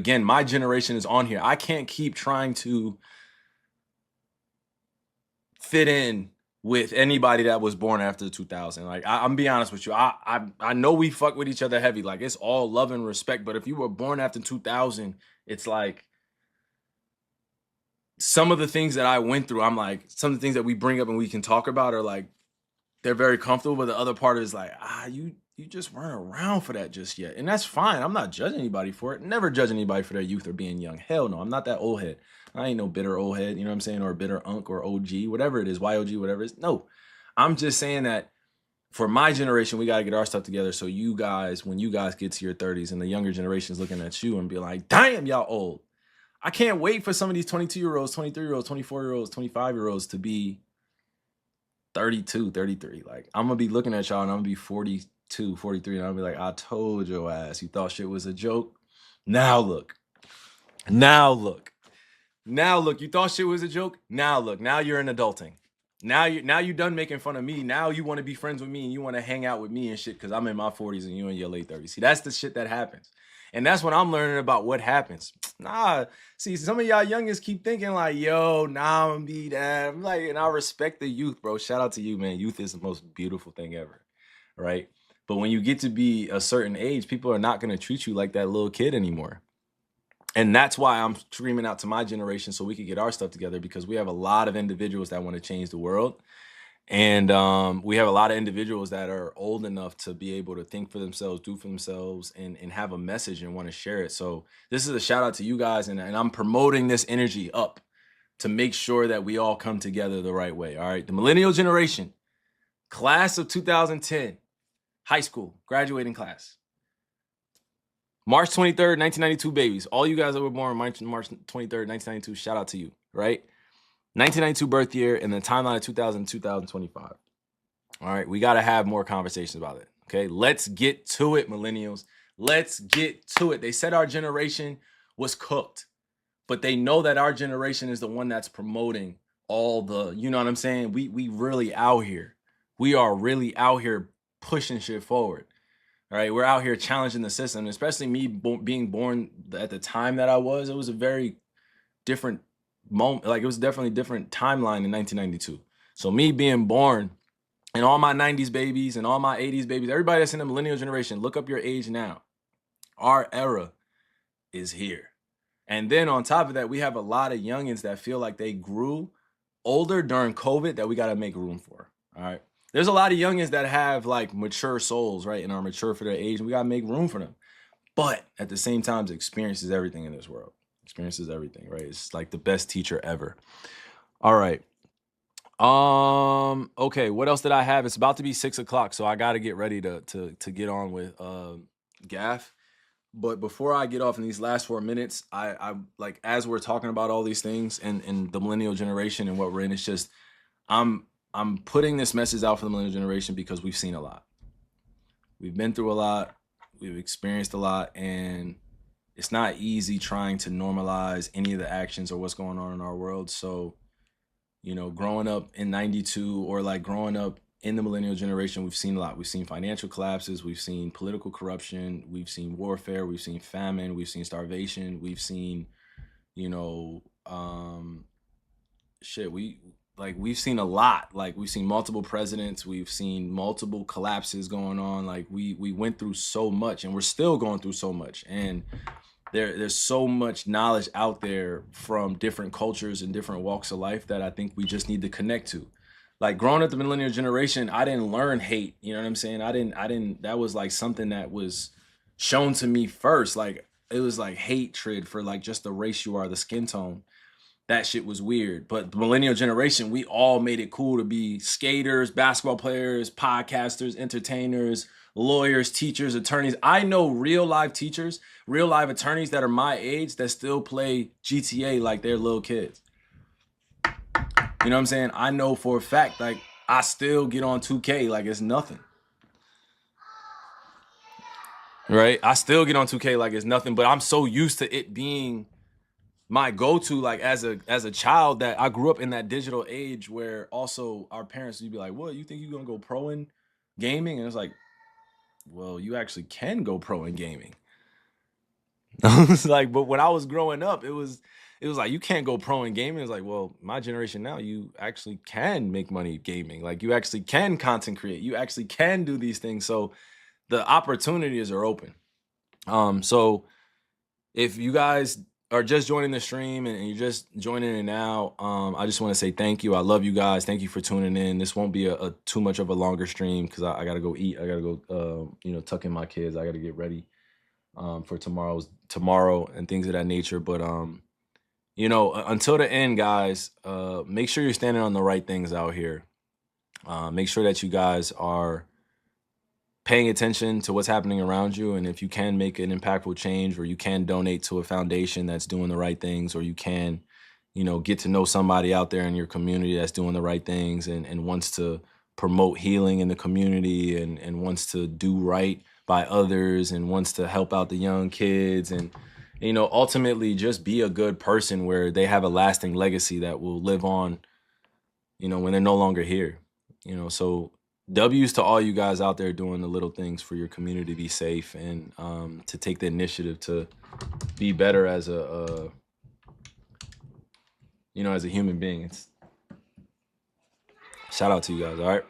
Again, my generation is on here. I can't keep trying to fit in with anybody that was born after 2000. Like, I'm be honest with you. I know we fuck with each other heavy. Like, it's all love and respect. But if you were born after 2000, it's like some of the things that I went through, I'm like, some of the things that we bring up and we can talk about are like, they're very comfortable. But the other part is like, you just weren't around for that just yet. And that's fine. I'm not judging anybody for it. Never judge anybody for their youth or being young. Hell no, I'm not that old head. I ain't no bitter old head, you know what I'm saying? Or bitter unk or OG, whatever it is, YOG, whatever it is. No, I'm just saying that for my generation, we got to get our stuff together. So you guys, when you guys get to your 30s and the younger generation's looking at you and be like, damn, y'all old. I can't wait for some of these 22-year-olds, 23-year-olds, 24-year-olds, 25-year-olds to be 32, 33. Like, I'm going to be looking at y'all and I'm going to be 42, 43. And I'll be like, I told your ass, you thought shit was a joke. Now look. Now look. Now look, you thought shit was a joke. Now look, now you're an adulting. Now you done making fun of me. Now you want to be friends with me and you want to hang out with me and shit because I'm in my 40s and you in your late 30s. See, that's the shit that happens. And that's what I'm learning about what happens. Nah, see, some of y'all youngest keep thinking like, yo, nah, I'm gonna be that. I'm like, and I respect the youth, bro. Shout out to you, man. Youth is the most beautiful thing ever, right? But when you get to be a certain age, people are not gonna treat you like that little kid anymore. And that's why I'm screaming out to my generation so we could get our stuff together, because we have a lot of individuals that want to change the world. And we have a lot of individuals that are old enough to be able to think for themselves, do for themselves, and have a message and want to share it. So this is a shout out to you guys. And I'm promoting this energy up to make sure that we all come together the right way. All right. The millennial generation, class of 2010, high school, graduating class. March 23rd, 1992 babies. All you guys that were born March 23rd, 1992, shout out to you, right? 1992 birth year and the timeline of 2000, 2025. All right, we got to have more conversations about it, okay? Let's get to it, millennials. Let's get to it. They said our generation was cooked, but they know that our generation is the one that's promoting all the, you know what I'm saying? We really out here. We are really out here pushing shit forward. All right, we're out here challenging the system, especially me being born at the time that I was. It was a very different moment. Like, it was definitely a different timeline in 1992. So me being born and all my 90s babies and all my 80s babies, everybody that's in the millennial generation, look up your age now. Our era is here. And then on top of that, we have a lot of youngins that feel like they grew older during COVID that we got to make room for. All right. There's a lot of youngins that have like mature souls, right? And are mature for their age. And we got to make room for them. But at the same time, experience is everything in this world. Experience is everything, right? It's like the best teacher ever. All right. Okay, what else did I have? It's about to be 6 o'clock, so I got to get ready to get on with Gaff. But before I get off in these last 4 minutes, I like, as we're talking about all these things and the millennial generation and what we're in, it's just I'm putting this message out for the millennial generation because we've seen a lot. We've been through a lot. We've experienced a lot, and it's not easy trying to normalize any of the actions or what's going on in our world. So, you know, growing up in 92 or like growing up in the millennial generation, we've seen a lot. We've seen financial collapses. We've seen political corruption. We've seen warfare. We've seen famine. We've seen starvation. We've seen, you know, we've seen a lot. Like, we've seen multiple presidents. We've seen multiple collapses going on. Like, we went through so much, and we're still going through so much. And there's so much knowledge out there from different cultures and different walks of life that I think we just need to connect to. Like, growing up the millennial generation, I didn't learn hate. You know what I'm saying? I didn't, that was like something that was shown to me first. Like, it was like hatred for like just the race you are, the skin tone. That shit was weird. But the millennial generation, we all made it cool to be skaters, basketball players, podcasters, entertainers, lawyers, teachers, attorneys. I know real live teachers, real live attorneys that are my age that still play GTA like they're little kids. You know what I'm saying? I know for a fact, like, I still get on 2K like it's nothing. Right? I still get on 2K like it's nothing, but I'm so used to it being my go-to, like, as a child, that I grew up in that digital age where also our parents would be like, what, you think you're gonna go pro in gaming? And it's like, well, you actually can go pro in gaming. I was like, but when I was growing up, it was like you can't go pro in gaming. It's like, well, my generation now, you actually can make money gaming. Like you actually can content create. You actually can do these things. So the opportunities are open. So if you guys are just joining the stream and you're just joining it now, I just want to say thank you. I love you guys. Thank you for tuning in. This won't be a too much of a longer stream because I gotta go eat. I gotta go, tuck in my kids. I gotta get ready for tomorrow and things of that nature. But until the end, guys, make sure you're standing on the right things out here. Make sure that you guys are paying attention to what's happening around you. And if you can make an impactful change, or you can donate to a foundation that's doing the right things, or you can, get to know somebody out there in your community that's doing the right things and wants to promote healing in the community and wants to do right by others and wants to help out the young kids and, ultimately just be a good person where they have a lasting legacy that will live on, when they're no longer here, so W's to all you guys out there doing the little things for your community to be safe and to take the initiative to be better as as a human being. It's shout out to you guys. All right.